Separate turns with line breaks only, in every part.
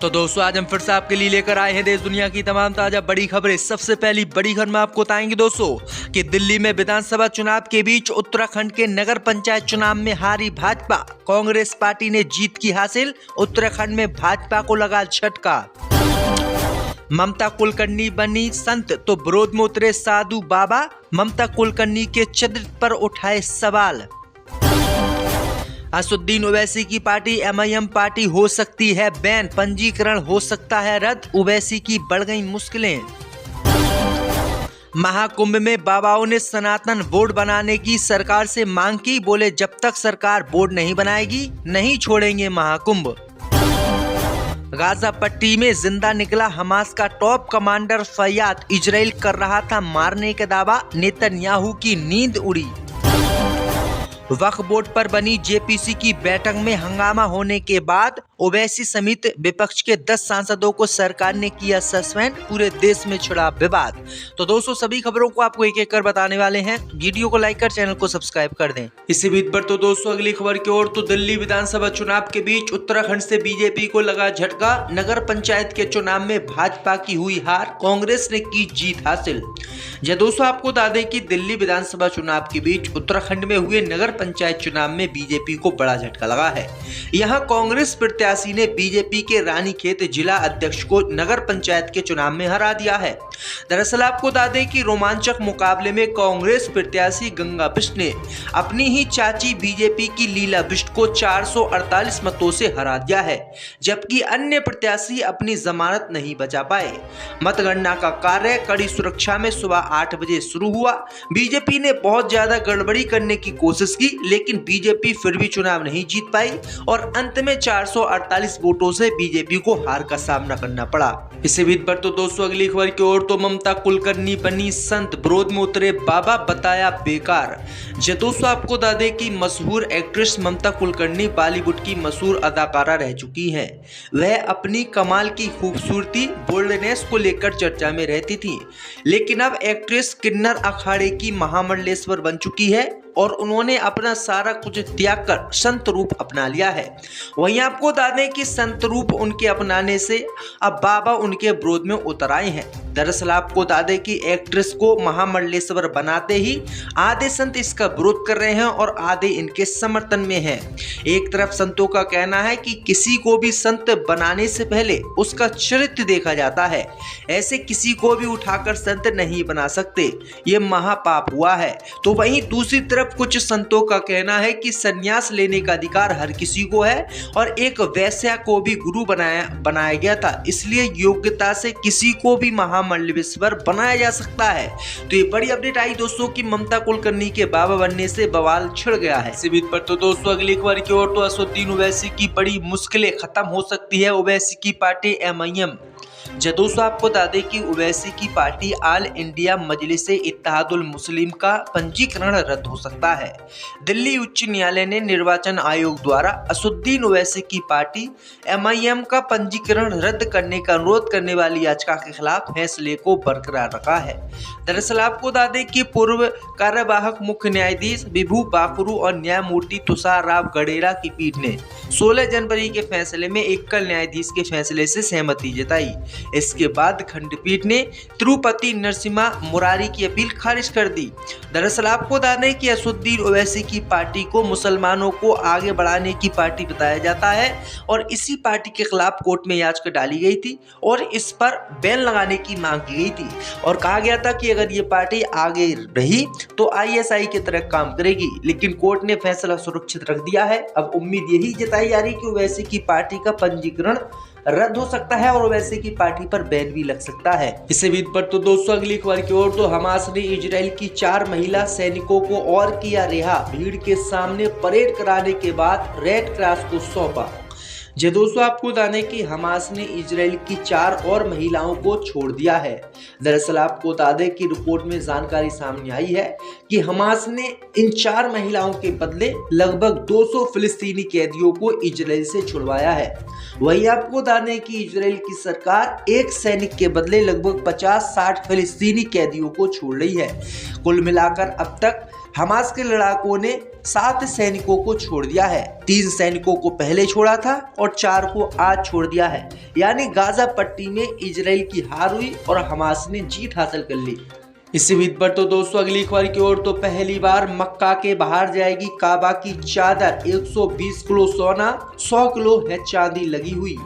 तो दोस्तों आज हम फिर से आपके लिए लेकर आए हैं देश दुनिया की तमाम ताजा बड़ी खबरें। सबसे पहली बड़ी खबर में आपको बताएंगे दोस्तों कि दिल्ली में विधानसभा चुनाव के बीच उत्तराखंड के नगर पंचायत चुनाव में हारी भाजपा, कांग्रेस पार्टी ने जीत की हासिल। उत्तराखंड में भाजपा को लगा झटका। ममता कुलकर्णी बनी संत तो विरोध में उतरे साधु बाबा, ममता कुलकर्णी के चरित्र पर उठाए सवाल। असदुद्दीन ओवैसी की पार्टी MIM पार्टी हो सकती है बैन, पंजीकरण हो सकता है रद्द, ओवैसी की बढ़ गई मुश्किलें। महाकुंभ में बाबाओं ने सनातन बोर्ड बनाने की सरकार से मांग की, बोले जब तक सरकार बोर्ड नहीं बनाएगी नहीं छोड़ेंगे महाकुंभ। गाजा पट्टी में जिंदा निकला हमास का टॉप कमांडर फैयाद, इजराइल कर रहा था मारने का दावा, नेतन्याहू की नींद उड़ी। वक्फ बोर्ड पर बनी JPC की बैठक में हंगामा होने के बाद ओवैसी समेत विपक्ष के 10 सांसदों को सरकार ने किया सस्पेंड, पूरे देश में छिड़ा विवाद। तो दोस्तों सभी खबरों को आपको एक एक कर बताने वाले हैं, वीडियो को लाइक कर चैनल को सब्सक्राइब कर दें। इसी बीच पर तो दोस्तों अगली खबर की ओर, तो दिल्ली विधानसभा चुनाव के बीच उत्तराखंड से बीजेपी को लगा झटका। नगर पंचायत के चुनाव में भाजपा की हुई हार, कांग्रेस ने की जीत हासिल। दोस्तों आपको बता दें कि दिल्ली विधानसभा चुनाव के बीच उत्तराखंड में हुए नगर पंचायत चुनाव में बीजेपी को बड़ा झटका लगा है। यहां कांग्रेस प्रत्याशी ने बीजेपी के रानीखेत जिला अध्यक्ष को नगर पंचायत के चुनाव में हरा दिया है। दरअसल आपको बता दें कि रोमांचक मुकाबले में कांग्रेस प्रत्याशी गंगा बिष्ट ने अपनी ही चाची बीजेपी की लीला बिष्ट को 448 मतों से हरा दिया है, जबकि अन्य प्रत्याशी अपनी जमानत नहीं बचा पाए। मतगणना का कार्य कड़ी सुरक्षा में सुबह 8 बजे शुरू हुआ। बीजेपी ने बहुत ज्यादा गड़बड़ी करने की कोशिश की, लेकिन बीजेपी फिर भी चुनाव नहीं जीत पाई और अंत में 448 वोटों से बीजेपी को हार का सामना करना पड़ा। इसी बीच पर तो दोस्तों अगली खबर की ओर, तो ममता कुलकर्णी बनी संत, विरोध में उतरे बाबा, बताया बेकार। दोस्तों आपको बता दें कि मशहूर एक्ट्रेस ममता कुलकर्णी बॉलीवुड की मशहूर अदाकारा रह चुकी हैं। वह अपनी कमाल की खूबसूरती, बोल्डनेस को लेकर चर्चा में रहती थी, लेकिन अब एक्ट्रेस किन्नर अखाड़े की महामंडलेश्वर बन चुकी है और उन्होंने अपना सारा कुछ त्याग कर संत रूप अपना लिया है। वहीं आपको बता दें कि संत रूप उनके अपनाने से अब बाबा उनके विरोध में उतर आए हैं। दरअसल आपको बता दें कि एक्ट्रेस को महामंडलेश्वर बनाते ही आधे संत इसका विरोध कर रहे हैं और आधे इनके समर्थन में हैं। एक तरफ संतों का कहना है कि किसी को भी संत बनाने से पहले उसका चरित्र देखा जाता है, ऐसे किसी को भी उठाकर संत नहीं बना सकते, ये महापाप हुआ है। तो वहीं दूसरी तरफ कुछ संतों का कहना है कि संन्यास लेने का अधिकार हर किसी को है और एक वैश्या को भी गुरु बनाया गया था, इसलिए योग्यता से किसी को भी महामंडलेश्वर बनाया जा सकता है। तो ये बड़ी अपडेट आई दोस्तों कि ममता कुलकर्णी के बाबा बनने से बवाल छिड़ गया है। इसी बीच पर तो दोस्तों अगली खबर की ओर, तो असदुद्दीन ओवैसी की बड़ी मुश्किलें खत्म हो सकती है, ओवैसी की पार्टी MIM। दोस्तों आपको बता दें कि ओवैसी की पार्टी ऑल इंडिया मजलिस इत्तेहादुल मुस्लिम का पंजीकरण रद्द हो सकता है। दिल्ली उच्च न्यायालय ने निर्वाचन आयोग द्वारा असदुद्दीन ओवैसी की पार्टी MIM का पंजीकरण रद्द करने का अनुरोध करने वाली याचिका के खिलाफ फैसले को बरकरार रखा है। दरअसल आपको बता दें कि पूर्व कार्यवाहक मुख्य न्यायाधीश विभू बाफरू और न्यायमूर्ति तुषार राव गडेरा की पीठ ने 16 जनवरी के फैसले में एकल न्यायाधीश के फैसले से सहमति जताई। इसके बाद खंडपीठ ने तिरुपति नरसिम्हा मुरारी की अपील खारिज कर दी। दरअसल आपको बता दें कि असदुद्दीन ओवैसी की पार्टी को मुसलमानों को आगे बढ़ाने की पार्टी बताया जाता है और इसी पार्टी के खिलाफ कोर्ट में याचिका डाली गई थी और इस पर बैन लगाने की मांग की गई थी और कहा गया था कि अगर ये पार्टी आगे रही तो ISI की तरह काम करेगी, लेकिन कोर्ट ने फैसला सुरक्षित रख दिया है। अब उम्मीद यही जताई जा रही कि ओवैसी की पार्टी का पंजीकरण रद्द हो सकता है और ओवैसी की पार्टी पर बैन भी लग सकता है। इसी बीच पर तो दोस्तों अगली खबर की ओर, तो हमास ने इजराइल की 4 महिला सैनिकों को और किया रिहा, भीड़ के सामने परेड कराने के बाद रेड क्रॉस को सौंपा। दोस्तों आपको बताने कि हमास ने इजराइल की 4 और महिलाओं को छोड़ दिया है। दरअसल आपको बता दें कि रिपोर्ट में जानकारी सामने आई है कि हमास ने इन 4 महिलाओं के बदले लगभग 200 फिलिस्तीनी कैदियों को इजराइल से छुड़वाया है। वहीं आपको बता दें कि इजराइल की सरकार एक सैनिक के बदले लगभग 50-60 फिलिस्तीनी कैदियों को छोड़ रही है। कुल मिलाकर अब तक हमास के लड़ाकों ने 7 सैनिकों को छोड़ दिया है। 3 सैनिकों को पहले छोड़ा था और 4 को आज छोड़ दिया है। यानी गाजा पट्टी में इजराइल की हार हुई और हमास ने जीत हासिल कर ली। इसी बीच पर तो दोस्तों अगली खबर की ओर तो पहली बार मक्का के बाहर जाएगी काबा की चादर। 120 किलो सोना, 100 किलो है चांदी लगी हुई।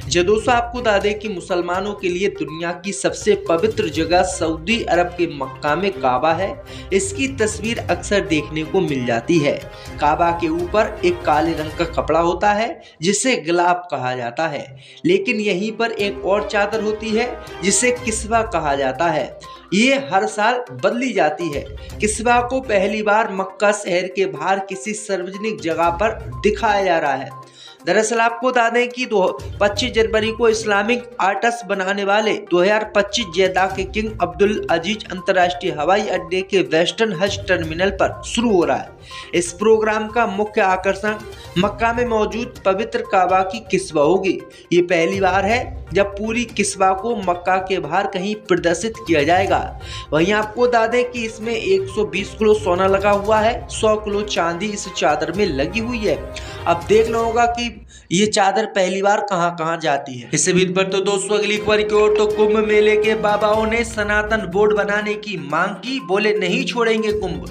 जो दोस्तों आपको बता दें कि मुसलमानों के लिए दुनिया की सबसे पवित्र जगह सऊदी अरब के मक्का में काबा है। इसकी तस्वीर अक्सर देखने को मिल जाती है। काबा के ऊपर एक काले रंग का कपड़ा होता है जिसे गिलाफ कहा जाता है, लेकिन यहीं पर एक और चादर होती है जिसे किस्वा कहा जाता है। ये हर साल बदली जाती है। किस्वा को पहली बार मक्का शहर के बाहर किसी सार्वजनिक जगह पर दिखाया जा रहा है। दरअसल आपको बता दें कि 25 जनवरी को इस्लामिक आर्ट्स बनाने वाले 2025 जेद्दा के किंग अब्दुल अजीज अंतर्राष्ट्रीय हवाई अड्डे के वेस्टर्न हज टर्मिनल पर शुरू हो रहा है। इस प्रोग्राम का मुख्य आकर्षण मक्का में मौजूद पवित्र काबा की किस्वा होगी। ये पहली बार है जब पूरी किस्वा को मक्का के बाहर कहीं प्रदर्शित किया जाएगा। वहीं आपको बता दें कि इसमें 120 किलो सोना लगा हुआ है, 100 किलो चांदी इस चादर में लगी हुई है। अब देखना होगा कि ये चादर पहली बार कहां जाती है। इस बीच पर तो दोस्तों अगली खबर की ओर तो कुंभ मेले के बाबाओं ने सनातन बोर्ड बनाने की मांग की, बोले नहीं छोड़ेंगे कुंभ।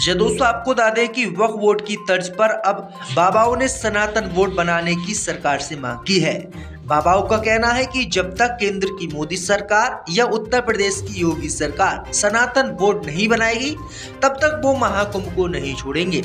दोस्तों आपको बता दें कि वक्फ बोर्ड की तर्ज पर अब बाबाओं ने सनातन बोर्ड बनाने की सरकार से मांग की है। बाबाओं का कहना है कि जब तक केंद्र की मोदी सरकार या उत्तर प्रदेश की योगी सरकार सनातन बोर्ड नहीं बनाएगी तब तक वो महाकुंभ को नहीं छोड़ेंगे।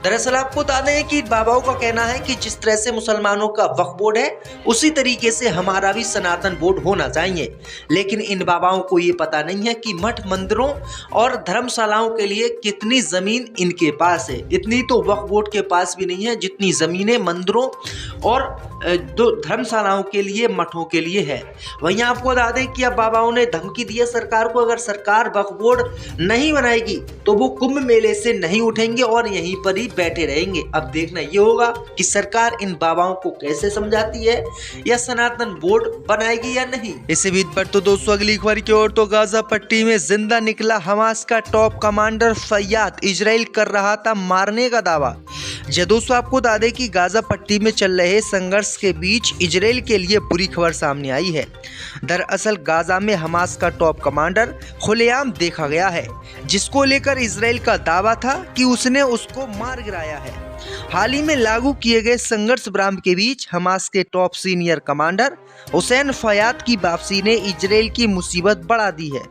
दरअसल आपको बता दें कि बाबाओं का कहना है कि जिस तरह से मुसलमानों का वक्फ बोर्ड है उसी तरीके से हमारा भी सनातन बोर्ड होना चाहिए। लेकिन इन बाबाओं को ये पता नहीं है कि मठ मंदिरों और धर्मशालाओं के लिए कितनी जमीन इनके पास है। इतनी तो वक्फ बोर्ड के पास भी नहीं है जितनी जमीनें मंदिरों और धर्मशालाओं के लिए, मठों के लिए है। वहीं आपको बता दें कि अब बाबाओं ने धमकी दी है सरकार को, अगर सरकार वक्फ बोर्ड नहीं बनाएगी तो वो कुंभ मेले से नहीं उठेंगे और यहीं पर ही बैठे रहेंगे। अब देखना ये होगा कि सरकार इन बाबाओं को कैसे समझाती है या सनातन बोर्ड बनाएगी या नहीं। इसी बीच पर तो दोस्तों अगली खबर की ओर तो गाजा पट्टी में जिंदा निकला हमास का टॉप कमांडर फैयाद, इजराइल कर रहा था मारने का दावा। दोस्तों आपको बता दें कि गाजा पट्टी में चल रहे संघर्ष के बीच इजराइल के लिए बुरी खबर सामने आई है। दरअसल गाजा में हमास का टॉप कमांडर खुलेआम देखा गया है, जिसको लेकर इजराइल का दावा था कि उसने उसको मार गिराया है। हाल ही में लागू किए गए संघर्ष विराम के बीच हमास के top senior commander Hussain Fayad की वापसी ने इजराइल की मुसीबत बढ़ा दी है।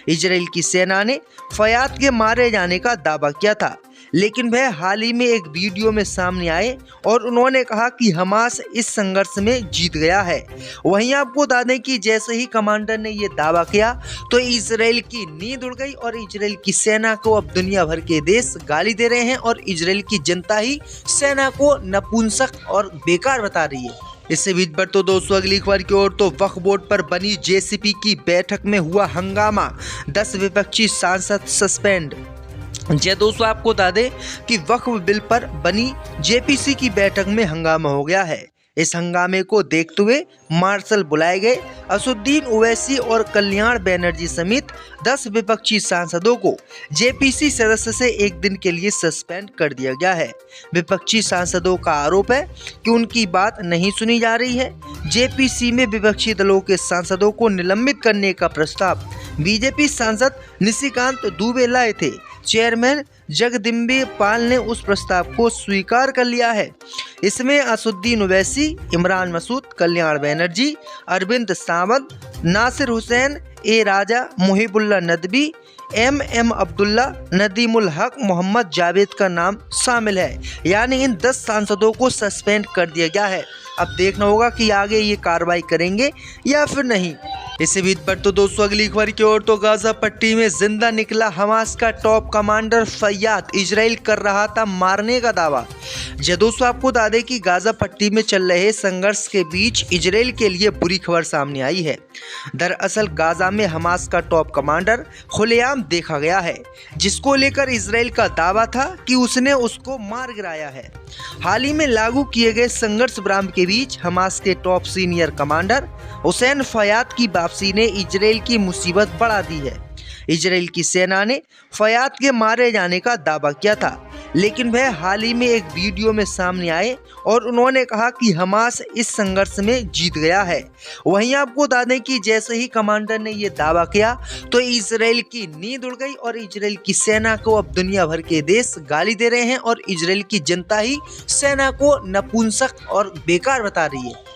इजराइल की सेना ने फयाद के मारे जाने का दावा किया था, लेकिन वह हाल ही में एक वीडियो में सामने आए और उन्होंने कहा कि हमास इस संघर्ष में जीत गया है। वहीं आपको बता दें कि जैसे ही कमांडर ने ये दावा किया तो इजराइल की नींद उड़ गई और इजराइल की सेना को अब दुनिया भर के देश गाली दे रहे हैं और इजराइल की जनता ही सेना को नपुंसक और बेकार बता रही है। इससे बीच पर तो दोस्तों अगली खबर की ओर तो वक्फ बोर्ड पर बनी जेसीपी की बैठक में हुआ हंगामा, 10 विपक्षी सांसद सस्पेंड। दोस्तों आपको बता दें कि वक्फ बिल पर बनी जेपीसी की बैठक में हंगामा हो गया है। इस हंगामे को देखते हुए मार्शल बुलाए गए। असुद्दीन ओवैसी और कल्याण बनर्जी समेत 10 विपक्षी सांसदों को जेपीसी सदस्य से एक दिन के लिए सस्पेंड कर दिया गया है। विपक्षी सांसदों का आरोप है कि उनकी बात नहीं सुनी जा रही है। जेपीसी में विपक्षी दलों के सांसदों को निलंबित करने का प्रस्ताव बीजेपी सांसद निशिकांत दुबे लाए थे। चेयरमैन जगदम्बे पाल ने उस प्रस्ताव को स्वीकार कर लिया है। इसमें असुद्दीन ओवैसी, इमरान मसूद, कल्याण बनर्जी, अरविंद सावंत, नासिर हुसैन, ए राजा, मुहिबुल्ला नदवी, एम अब्दुल्ला, नदीमुल हक, मोहम्मद जावेद का नाम शामिल है। यानी इन 10 सांसदों को सस्पेंड कर दिया गया है। अब देखना होगा कि आगे ये कार्रवाई करेंगे या फिर नहीं। इसी बीच पर तो दोस्तों अगली खबर की ओर तो गाजा पट्टी में जिंदा निकला हमास का टॉप कमांडर फैयाद, इजराइल कर रहा था मारने का दावा। दोस्तों आपको बता दें कि गाजा पट्टी में चल रहे संघर्ष के बीच इजराइल के लिए बुरी खबर सामने आई है। दरअसल गाजा में हमास का टॉप कमांडर खुलेआम देखा गया है, जिसको लेकर इजराइल का दावा था कि उसने उसको मार गिराया है। हाल ही में लागू किए गए संघर्ष विराम के बीच हमास के top senior commander Hussain Fayad की वापसी ने इजराइल की मुसीबत बढ़ा दी है। इजराइल की सेना ने फयाद के मारे जाने का दावा किया था, लेकिन वह हाल ही में एक वीडियो में सामने आए और उन्होंने कहा कि हमास इस संघर्ष में जीत गया है। वहीं आपको बता दें कि जैसे ही कमांडर ने ये दावा किया तो इजराइल की नींद उड़ गई और इजराइल की सेना को अब दुनिया भर के देश गाली दे रहे हैं और इजराइल की जनता ही सेना को नपुंसक और बेकार बता रही है।